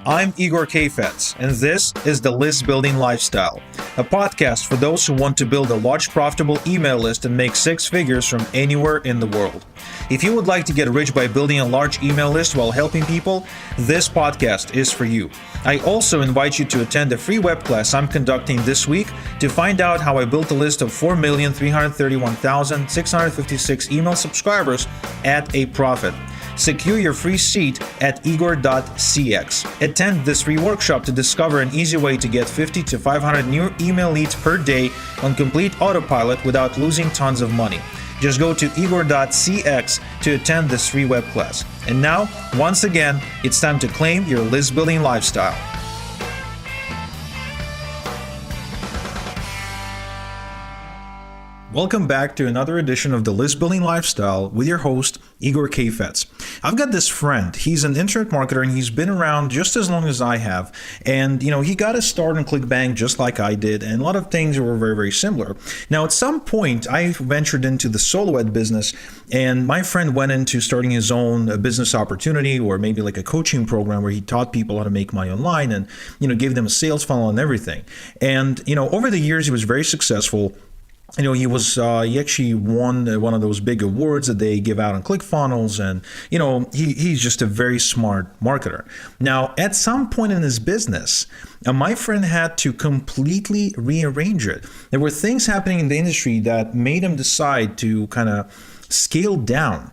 I'm Igor Kayfetz, and this is the List Building Lifestyle, a podcast for those who want to build a large profitable email list and make six figures from anywhere in the world. If you would like to get rich by building a large email list while helping people, this podcast is for you. I also invite you to attend a free web class I'm conducting this week to find out how I built a list of 4,331,656 email subscribers at a profit. Secure your free seat at igor.cx. Attend this free workshop to discover an easy way to get 50 to 500 new email leads per day on complete autopilot without losing tons of money. Just go to igor.cx to attend this free web class. And now, once again, it's time to claim your list building lifestyle. Welcome back to another edition of the List Building Lifestyle with your host, Igor Kayfetz. I've got this friend. He's an internet marketer and he's been around just as long as I have. And, he got his start on ClickBank just like I did. And a lot of things were very, very similar. Now, at some point, I ventured into the solo ed business and my friend went into starting his own business opportunity or maybe like a coaching program where he taught people how to make money online and, gave them a sales funnel and everything. And, over the years, he was very successful. He actually won one of those big awards that they give out on ClickFunnels, and he's just a very smart marketer. Now, at some point in his business, my friend had to completely rearrange it. There were things happening in the industry that made him decide to kind of scale down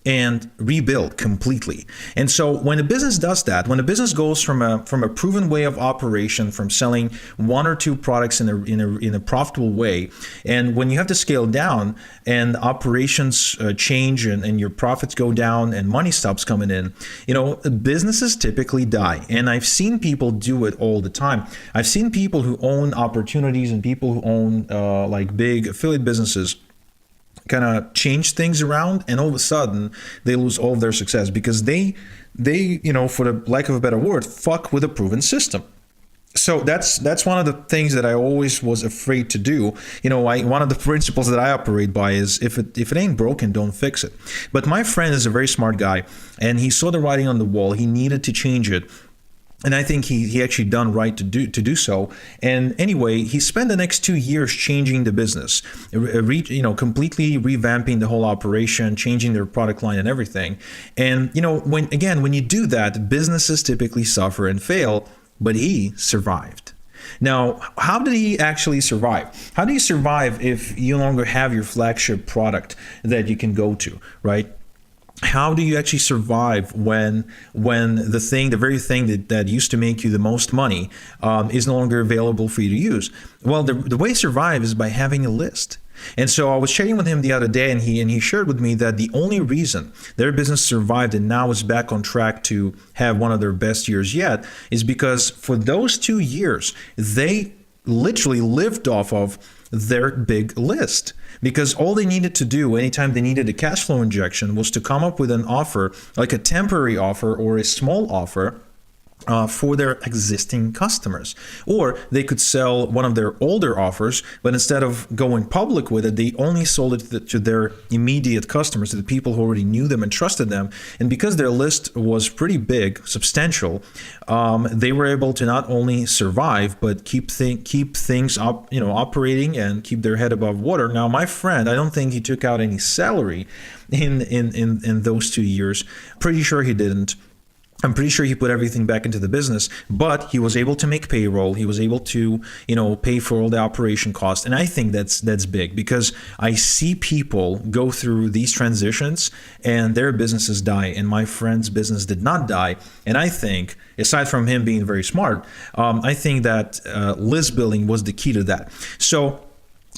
and rebuild completely. And so when a business does that, when a business goes from a proven way of operation, from selling one or two products in a profitable way, and when you have to scale down and operations change and your profits go down and money stops coming in, businesses typically die. And I've seen people do it all the time. I've seen people who own opportunities and people who own like big affiliate businesses kind of change things around, and all of a sudden they lose all of their success because they for the lack of a better word, fuck with a proven system. So that's one of the things that I always was afraid to do. One of the principles that I operate by is if it ain't broken, don't fix it. But my friend is a very smart guy, and he saw the writing on the wall. He needed to change it. And I think he actually done right to do so. And anyway, he spent the next 2 years changing the business, completely revamping the whole operation, changing their product line and everything. And when you do that, businesses typically suffer and fail, but he survived. Now, how did he actually survive? How do you survive if you no longer have your flagship product that you can go to, right? How do you actually survive when the very thing that used to make you the most money is no longer available for you to use? Well, the way to survive is by having a list. And so I was chatting with him the other day, and he shared with me that the only reason their business survived and now is back on track to have one of their best years yet is because for those 2 years, they literally lived off of their big list. Because all they needed to do anytime they needed a cash flow injection was to come up with an offer, like a temporary offer or a small offer for their existing customers. Or they could sell one of their older offers, but instead of going public with it, they only sold it to their immediate customers, to the people who already knew them and trusted them. And because their list was pretty big, substantial, they were able to not only survive, but keep things up, operating and keep their head above water. Now, my friend, I don't think he took out any salary in those 2 years. Pretty sure he didn't. I'm pretty sure he put everything back into the business, but he was able to make payroll. He was able to, pay for all the operation costs. And I think that's big because I see people go through these transitions and their businesses die. And my friend's business did not die. And I think, aside from him being very smart, I think that list building was the key to that. So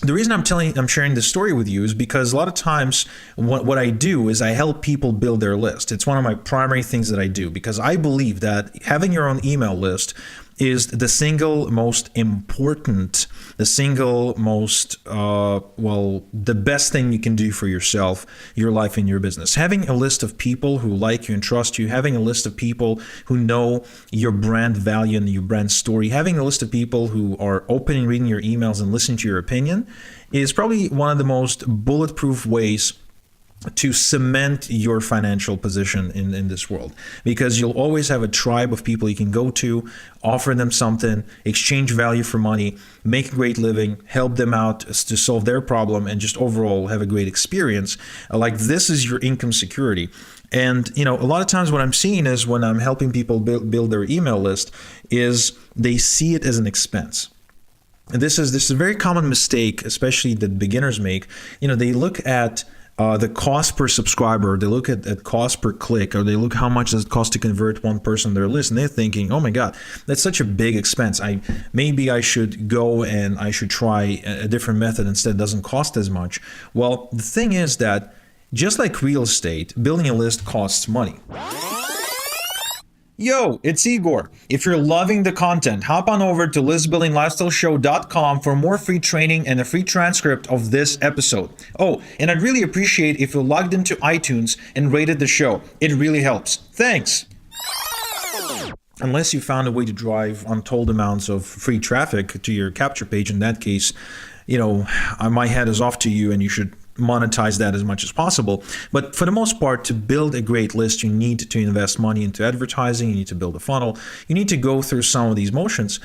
the reason I'm sharing this story with you is because a lot of times what I do is I help people build their list. It's one of my primary things that I do because I believe that having your own email list is the single most important, the single most, the best thing you can do for yourself, your life, and your business. Having a list of people who like you and trust you, having a list of people who know your brand value and your brand story, having a list of people who are open and reading your emails and listening to your opinion is probably one of the most bulletproof ways to cement your financial position in this world, because you'll always have a tribe of people you can go to, offer them something, exchange value for money, make a great living, help them out to solve their problem, and just overall have a great experience. Like, this is your income security. And a lot of times what I'm seeing is, when I'm helping people build their email list, is they see it as an expense. And this is a very common mistake, especially that beginners make. They look at the cost per subscriber, they look at cost per click, or they look how much does it cost to convert one person to their list, and they're thinking, oh my God, that's such a big expense. Maybe I should go and I should try a different method instead. It doesn't cost as much. Well, the thing is that, just like real estate, building a list costs money. Yo, it's Igor. If you're loving the content, hop on over to listbuildinglifestyleshow.com for more free training and a free transcript of this episode. Oh, and I'd really appreciate if you logged into iTunes and rated the show. It really helps. Thanks. Unless you found a way to drive untold amounts of free traffic to your capture page, in that case, my hat is off to you, and you should monetize that as much as possible. But for the most part, to build a great list, you need to invest money into advertising. You need to build a funnel. You need to go through some of these motions.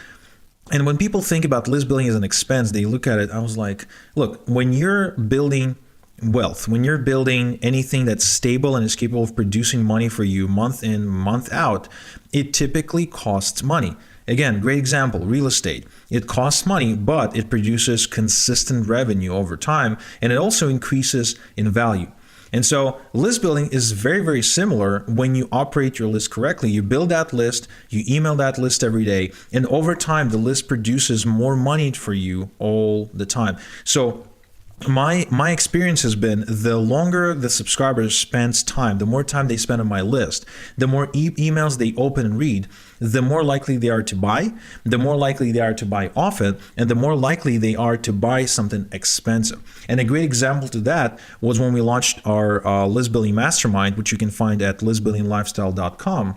And when people think about list building as an expense, they look at it. I was like, look, when you're building wealth, when you're building anything that's stable and is capable of producing money for you month in, month out, it typically costs money. Again, great example, real estate. It costs money, but it produces consistent revenue over time, and it also increases in value. And so list building is very, very similar when you operate your list correctly. You build that list, you email that list every day, and over time, the list produces more money for you all the time. So my experience has been, the longer the subscribers spends time, the more time they spend on my list, the more emails they open and read, the more likely they are to buy, the more likely they are to buy often, and the more likely they are to buy something expensive. And a great example to that was when we launched our list building mastermind, which you can find at listbuildinglifestyle.com.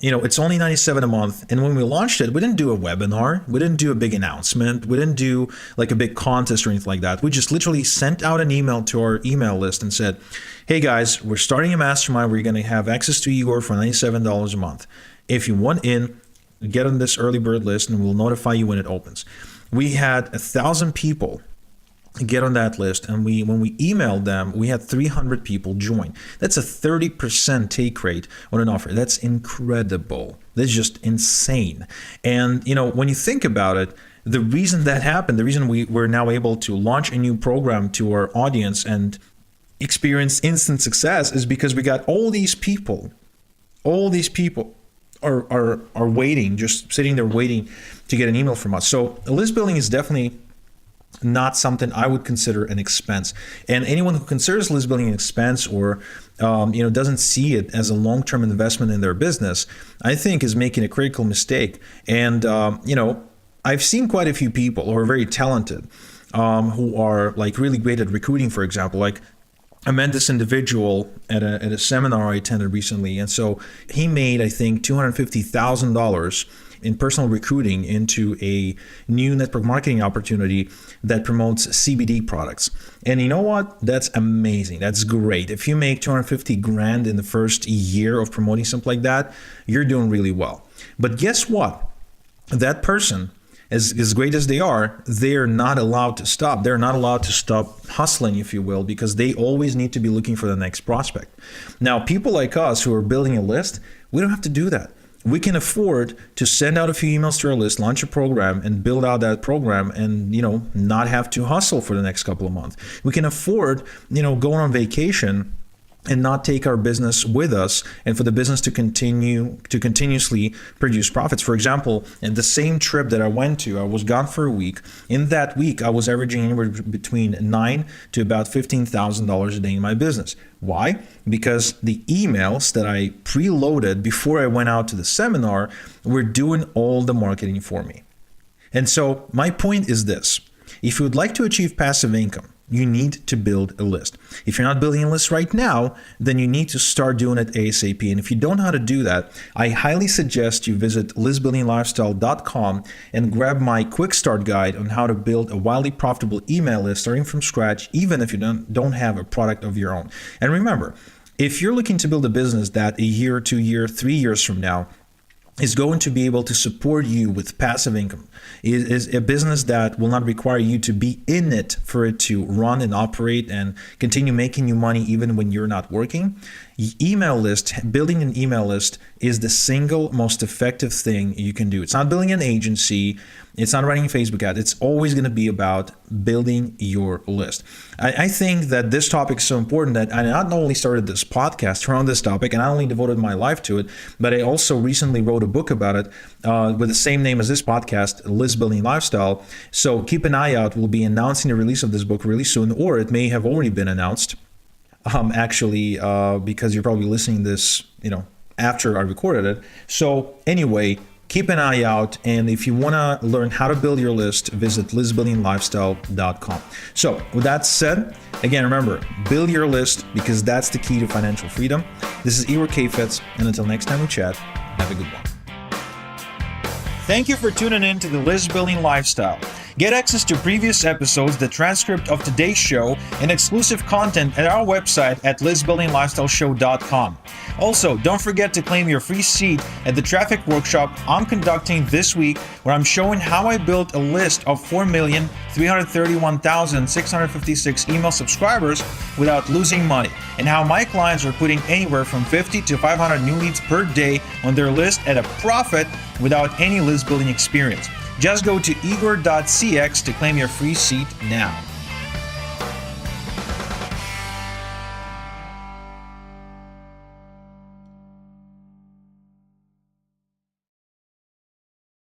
It's only $97 a month. And when we launched it, we didn't do a webinar. We didn't do a big announcement. We didn't do like a big contest or anything like that. We just literally sent out an email to our email list and said, hey guys, we're starting a mastermind where you're going to have access to Igor for $97 a month. If you want in, get on this early bird list and we'll notify you when it opens. We had 1,000 people get on that list, and when we emailed them, we had 300 people join. That's a 30% take rate on an offer. That's incredible. That's just insane. And when you think about it, the reason that happened, the reason we're now able to launch a new program to our audience and experience instant success is because we got all these people are waiting, just sitting there waiting to get an email from us. So list building is definitely not something I would consider an expense. And anyone who considers list building an expense, or doesn't see it as a long-term investment in their business, I think is making a critical mistake. And I've seen quite a few people who are very talented, who are like really great at recruiting, for example. Like, I met this individual at a seminar I attended recently, and so he made, I think, $250,000 in personal recruiting into a new network marketing opportunity that promotes CBD products. And you know what? That's amazing. That's great. If you make 250 grand in the first year of promoting something like that, you're doing really well. But guess what? That person, as great as they are, they're not allowed to stop. They're not allowed to stop hustling, if you will, because they always need to be looking for the next prospect. Now, people like us who are building a list, we don't have to do that. We can afford to send out a few emails to our list, launch a program, and build out that program, and not have to hustle for the next couple of months. We can afford going on vacation and not take our business with us, and for the business to continuously produce profits. For example, in the same trip that I went to, I was gone for a week. In that week, I was averaging anywhere between $9,000 to about $15,000 a day in my business. Why? Because the emails that I preloaded before I went out to the seminar were doing all the marketing for me. And so my point is this: if you would like to achieve passive income, you need to build a list. If you're not building a list right now, then you need to start doing it ASAP. And if you don't know how to do that, I highly suggest you visit listbuildinglifestyle.com and grab my quick start guide on how to build a wildly profitable email list starting from scratch, even if you don't have a product of your own. And remember, if you're looking to build a business that a year, 2 years, 3 years from now is going to be able to support you with passive income, is a business that will not require you to be in it for it to run and operate and continue making you money even when you're not working, building an email list is the single most effective thing you can do. It's not building an agency. It's not running Facebook ads. It's always going to be about building your list. I think that this topic is so important that I not only started this podcast around this topic, and I only devoted my life to it, but I also recently wrote a book about it with the same name as this podcast, List Building Lifestyle. So keep an eye out. We'll be announcing the release of this book really soon, or it may have already been announced. Because you're probably listening this, after I recorded it. So anyway, keep an eye out. And if you want to learn how to build your list, visit listbuildinglifestyle.com. So with that said, again, remember, build your list because that's the key to financial freedom. This is Igor Kayfetz. And until next time we chat, have a good one. Thank you for tuning in to the List Building Lifestyle. Get access to previous episodes, the transcript of today's show, and exclusive content at our website at listbuildinglifestyleshow.com. Also, don't forget to claim your free seat at the traffic workshop I'm conducting this week, where I'm showing how I built a list of 4,331,656 email subscribers without losing money, and how my clients are putting anywhere from 50 to 500 new leads per day on their list at a profit without any list building experience. Just go to igor.cx to claim your free seat now.